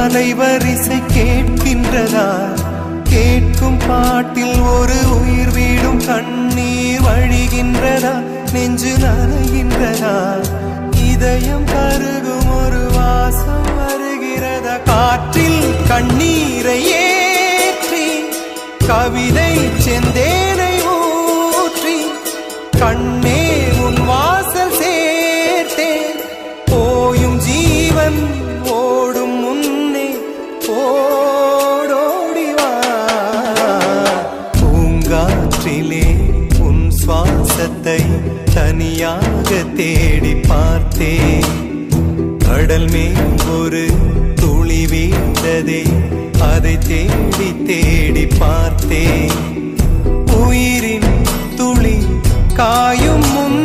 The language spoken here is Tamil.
அலைவரிசை கேட்கின்றதா? கேட்கும் பாட்டில் ஒரு உயிர் வீடும் கண்ணீர் வழிகின்றதா? நெஞ்சு நனைகின்றதா? இதயம் கருகும் ஒரு வாசம் வருகிறதா? காற்றில் கண்ணீரை ஏற்றி கவிதை செந்தேனை ஊற்றி கண்ணே உன் வாசல் சேர்த்தேன். போயும் ஜீவன் ஓடும் முன்னே ஓடோடிவா. பூங்காற்றிலே உன் சுவாசத்தை தனியாக தேடி பார்த்தேன். கடல் மேல் ஒரு துளி வீழ்ந்ததே, அதை தேடி தேடி பார்த்தேன். உயிரின் துளி காயும் முன்